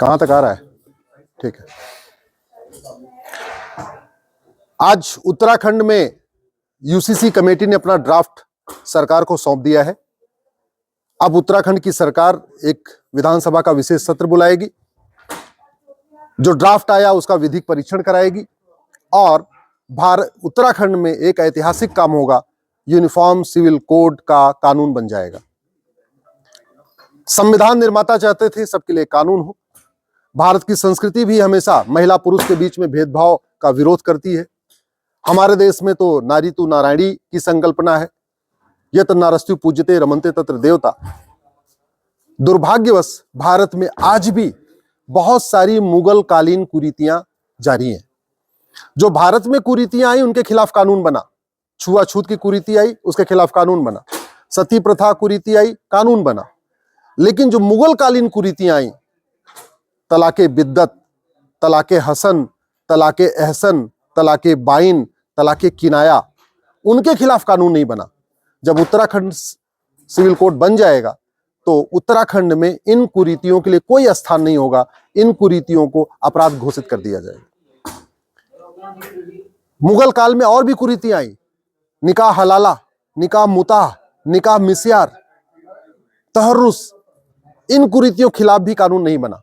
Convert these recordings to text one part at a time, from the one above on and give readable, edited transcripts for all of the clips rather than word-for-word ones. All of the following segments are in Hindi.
कहां तक आ रहा है? ठीक है। आज उत्तराखंड में यूसीसी कमेटी ने अपना ड्राफ्ट सरकार को सौंप दिया है। अब उत्तराखंड की सरकार एक विधानसभा का विशेष सत्र बुलाएगी, जो ड्राफ्ट आया उसका विधिक परीक्षण कराएगी और उत्तराखंड में एक ऐतिहासिक काम होगा, यूनिफॉर्म सिविल कोड का कानून बन जाएगा। संविधान निर्माता चाहते थे सबके लिए कानून हो। भारत की संस्कृति भी हमेशा महिला पुरुष के बीच में भेदभाव का विरोध करती है। हमारे देश में तो नारी तु नारायणी की संकल्पना है, यत नारस्तु पूज्यते रमन्ते तत्र देवता। दुर्भाग्यवश भारत में आज भी बहुत सारी मुगल कालीन कुरीतियां जारी हैं। जो भारत में कुरीतियां आई उनके खिलाफ कानून बना, छुआछूत की कुरीति आई उसके खिलाफ कानून बना, सती प्रथा कुरीति आई कानून बना। लेकिन जो मुगल कालीन कुरीतियां आई, तलाके बिद्दत, तलाके हसन, तलाके एहसन, तलाके बाइन, तलाके किनाया, उनके खिलाफ कानून नहीं बना। जब उत्तराखंड सिविल कोड बन जाएगा तो उत्तराखंड में इन कुरीतियों के लिए कोई स्थान नहीं होगा। इन कुरीतियों को अपराध घोषित कर दिया जाएगा। मुगल काल में और भी कुरीतियां आई, निकाह हलाला, निकाह मुताह, निकाह मिस्यार, तहर्रुस, इन कुरीतियों के खिलाफ भी कानून नहीं बना।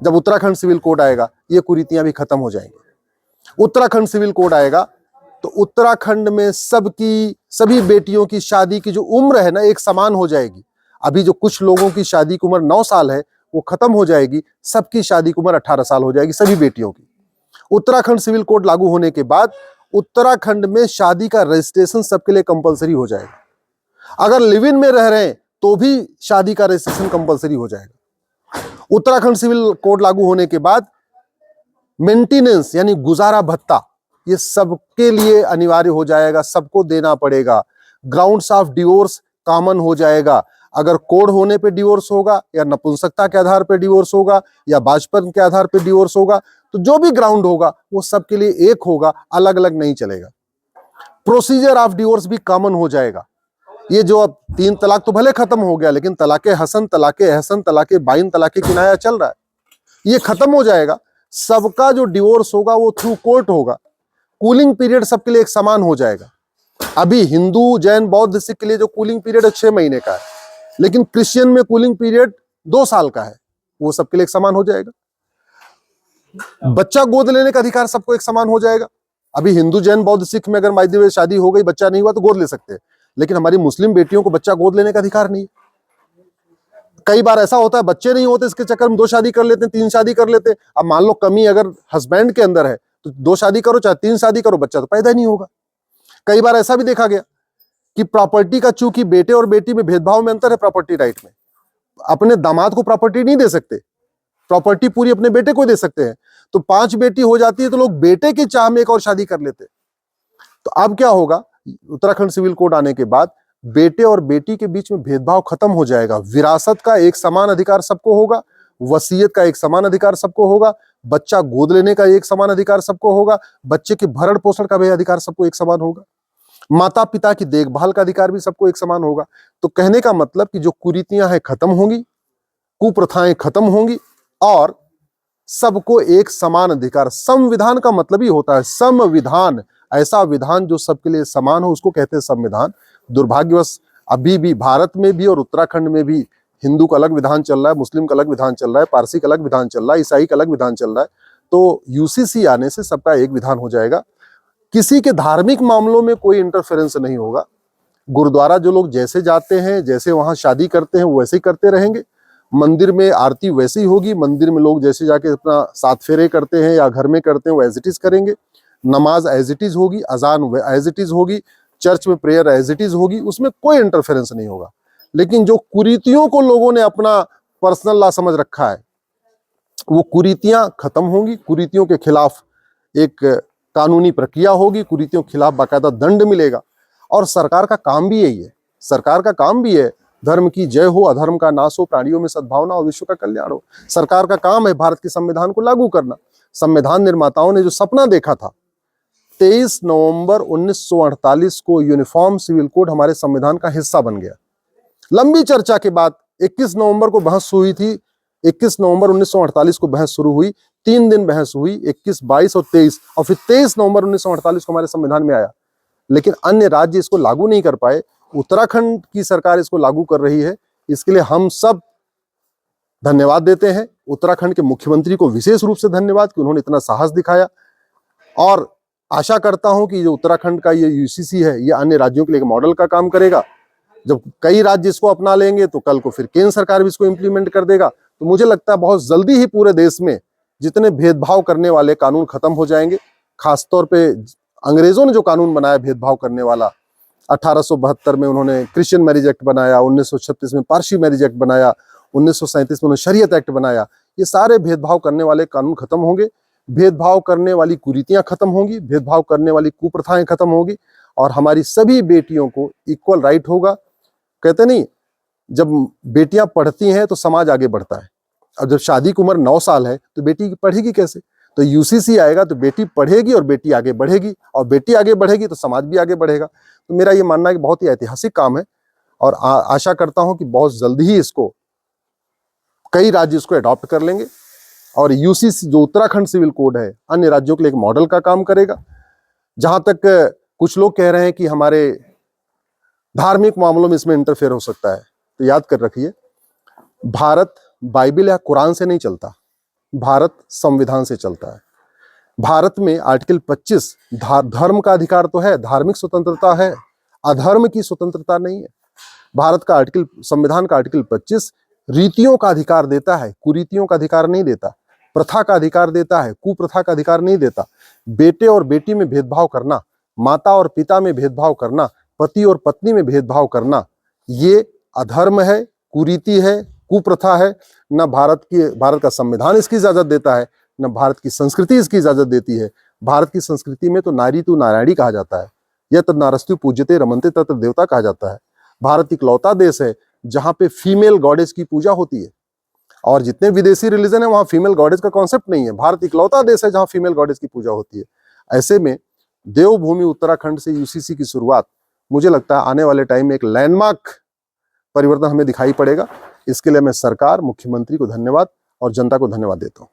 जब उत्तराखंड सिविल कोड आएगा ये कुरीतियां भी खत्म हो जाएंगी। उत्तराखंड सिविल कोड आएगा तो उत्तराखंड में सभी बेटियों की शादी की जो उम्र है ना, एक समान हो जाएगी। अभी जो कुछ लोगों की शादी की उम्र 9 साल है वो खत्म हो जाएगी, सबकी शादी की उम्र 18 साल हो जाएगी, सभी बेटियों की। उत्तराखंड सिविल कोड लागू होने के बाद उत्तराखंड में शादी का रजिस्ट्रेशन सबके लिए कंपलसरी हो जाएगा। अगर लिव इन में रह रहे हैं तो भी शादी का रजिस्ट्रेशन कंपलसरी हो जाएगा। उत्तराखंड सिविल कोड लागू होने के बाद मेंटेनेंस यानी गुजारा भत्ता ये सबके लिए अनिवार्य हो जाएगा, सबको देना पड़ेगा। ग्राउंड्स ऑफ डिवोर्स कॉमन हो जाएगा। अगर कोड होने पे डिवोर्स होगा या नपुंसकता के आधार पे डिवोर्स होगा या बाजपन के आधार पे डिवोर्स होगा, तो जो भी ग्राउंड होगा वो सबके लिए एक होगा, अलग अलग नहीं चलेगा। प्रोसीजर ऑफ डिवोर्स भी कॉमन हो जाएगा। ये जो अब 3 तलाक तो भले खत्म हो गया, लेकिन तलाके हसन, तलाके एहसन, तलाके बाइन, तलाके किनाया चल रहा है, ये खत्म हो जाएगा। सबका जो डिवोर्स होगा वो थ्रू कोर्ट होगा। कूलिंग पीरियड सबके लिए एक समान हो जाएगा। अभी हिंदू, जैन, बौद्ध, सिख के लिए जो कूलिंग पीरियड 6 महीने का है, लेकिन क्रिश्चियन में कूलिंग पीरियड 2 साल का है, वो सबके लिए एक समान हो जाएगा। बच्चा गोद लेने का अधिकार सबको एक समान हो जाएगा। अभी हिंदू, जैन, बौद्ध, सिख में अगर मायदे में शादी हो गई, बच्चा नहीं हुआ तो गोद ले सकते हैं, लेकिन हमारी मुस्लिम बेटियों को बच्चा गोद लेने का अधिकार नहीं है। कई बार ऐसा होता है बच्चे नहीं होते, इसके चक्कर में 2 शादी कर लेते हैं, 3 शादी कर लेते हैं। अब मान लो कमी अगर हस्बैंड के अंदर है तो 2 शादी करो चाहे 3 शादी करो, बच्चा तो पैदा नहीं होगा। कई बार ऐसा भी देखा गया कि प्रॉपर्टी का, चूंकि बेटे और बेटी में भेदभाव में अंतर है प्रॉपर्टी राइट में, अपने दामाद को प्रॉपर्टी नहीं दे सकते, प्रॉपर्टी पूरी अपने बेटे को दे सकते हैं। तो 5 बेटी हो जाती है तो लोग बेटे की चाह में एक और शादी कर लेते। तो अब क्या होगा, उत्तराखंड सिविल कोड आने के बाद बेटे और बेटी के बीच में भेदभाव खत्म हो जाएगा। विरासत का एक समान अधिकार सबको होगा, वसीयत का एक समान अधिकार सबको होगा, बच्चा गोद लेने का एक समान अधिकार सबको होगा, बच्चे के भरण पोषण का भी अधिकार सबको एक समान होगा, माता पिता की देखभाल का अधिकार भी सबको एक समान होगा। तो कहने का मतलब कि जो कुरीतियां हैं खत्म होंगी, कुप्रथाएं खत्म होंगी और सबको एक समान अधिकार। संविधान का मतलब ही होता है संविधान, ऐसा विधान जो सबके लिए समान हो उसको कहते हैं संविधान। दुर्भाग्यवश अभी भी भारत में भी और उत्तराखंड में भी हिंदू का अलग विधान चल रहा है, मुस्लिम का अलग विधान चल रहा है, पारसी का अलग विधान चल रहा है, ईसाई का अलग विधान चल रहा है। तो यूसीसी आने से सबका एक विधान हो जाएगा। किसी के धार्मिक मामलों में कोई इंटरफेरेंस नहीं होगा। गुरुद्वारा जो लोग जैसे जाते हैं, जैसे वहां शादी करते हैं वो वैसे ही करते रहेंगे। मंदिर में आरती वैसी ही होगी, मंदिर में लोग जैसे जाके अपना 7 फेरे करते हैं या घर में करते हैं वो एज इट इज करेंगे। नमाज एज इट इज होगी, अजान एज इट इज होगी, चर्च में प्रेयर एज इट इज होगी, उसमें कोई इंटरफेरेंस नहीं होगा। लेकिन जो कुरीतियों को लोगों ने अपना पर्सनल लॉ समझ रखा है वो कुरीतियां खत्म होंगी। कुरीतियों के खिलाफ एक कानूनी प्रक्रिया होगी, कुरीतियों के खिलाफ बाकायदा दंड मिलेगा। और सरकार का काम भी यही है, सरकार का काम भी है धर्म की जय हो, अधर्म का नाश हो, प्राणियों में सद्भावना और विश्व का कल्याण हो। सरकार का काम है भारत के संविधान को लागू करना। संविधान निर्माताओं ने जो सपना देखा था, 23 नवंबर 1948 को यूनिफॉर्म सिविल कोड हमारे संविधान का हिस्सा बन गया। लंबी चर्चा के बाद 21 नवंबर को बहस हुई थी 21 नवंबर 1948 को बहस शुरू हुई, 3 दिन बहस हुई, 21, 22 और 23, और फिर 23 नवंबर 1948 को हमारे संविधान में आया। लेकिन अन्य राज्य इसको लागू नहीं कर पाए। उत्तराखंड की सरकार इसको लागू कर रही है, इसके लिए हम सब धन्यवाद देते हैं। उत्तराखंड के मुख्यमंत्री को विशेष रूप से धन्यवाद कि उन्होंने इतना साहस दिखाया, और आशा करता हूं कि जो उत्तराखंड का ये यूसीसी है, ये अन्य राज्यों के लिए एक मॉडल का काम करेगा। जब कई राज्य इसको अपना लेंगे तो कल को फिर केंद्र सरकार भी इसको इंप्लीमेंट कर देगा। तो मुझे लगता है बहुत जल्दी ही पूरे देश में जितने भेदभाव करने वाले कानून खत्म हो जाएंगे। खासतौर पे अंग्रेजों ने जो कानून बनाया भेदभाव करने वाला, 1872 में उन्होंने क्रिश्चियन मैरिज एक्ट बनाया, 1936 में पारसी मैरिज एक्ट बनाया, 1937 में उन्होंने शरीयत एक्ट बनाया। ये सारे भेदभाव करने वाले कानून खत्म होंगे, भेदभाव करने वाली कुरीतियां खत्म होंगी, भेदभाव करने वाली कुप्रथाएं खत्म होंगी, और हमारी सभी बेटियों को इक्वल राइट होगा। कहते नहीं, जब बेटियां पढ़ती हैं तो समाज आगे बढ़ता है। अब जब शादी की उम्र 9 साल है तो बेटी पढ़ेगी कैसे? तो यूसीसी आएगा तो बेटी पढ़ेगी और बेटी आगे बढ़ेगी, और बेटी आगे बढ़ेगी तो समाज भी आगे बढ़ेगा। तो मेरा ये मानना है कि बहुत ही ऐतिहासिक काम है, और आशा करता हूं कि बहुत जल्दी ही इसको कई राज्य इसको अडॉप्ट कर लेंगे, और यूसीसी जो उत्तराखंड सिविल कोड है अन्य राज्यों के लिए एक मॉडल का काम करेगा। जहां तक कुछ लोग कह रहे हैं कि हमारे धार्मिक मामलों में इसमें इंटरफेयर हो सकता है, तो याद कर रखिए, भारत बाइबल या कुरान से नहीं चलता, भारत संविधान से चलता है। भारत में आर्टिकल 25 धर्म का अधिकार तो है, धार्मिक स्वतंत्रता है, अधर्म की स्वतंत्रता नहीं है। भारत का संविधान का आर्टिकल 25 रीतियों का अधिकार देता है, कुरीतियों का अधिकार नहीं देता, प्रथा का अधिकार देता है, कुप्रथा का अधिकार नहीं देता। बेटे और बेटी में भेदभाव करना, माता और पिता में भेदभाव करना, पति और पत्नी में भेदभाव करना, ये अधर्म है, कुरीति है, कुप्रथा है। न भारत का संविधान इसकी इजाजत देता है, न भारत की संस्कृति इसकी इजाजत देती है। भारत की संस्कृति में तो नारी तु नारायणी कहा जाता है, यत नारस्तु पूज्यते रमन्ते तत्र देवता कहा जाता है। भारत इकलौता देश है जहां पे फीमेल गॉडेस की पूजा होती है, और जितने विदेशी रिलीजन है वहां फीमेल गॉडेस का कॉन्सेप्ट नहीं है। भारत इकलौता देश है जहां फीमेल गॉडेस की पूजा होती है। ऐसे में देवभूमि उत्तराखंड से यूसीसी की शुरुआत, मुझे लगता है आने वाले टाइम में एक लैंडमार्क परिवर्तन हमें दिखाई पड़ेगा। इसके लिए मैं सरकार, मुख्यमंत्री को धन्यवाद और जनता को धन्यवाद देता हूं।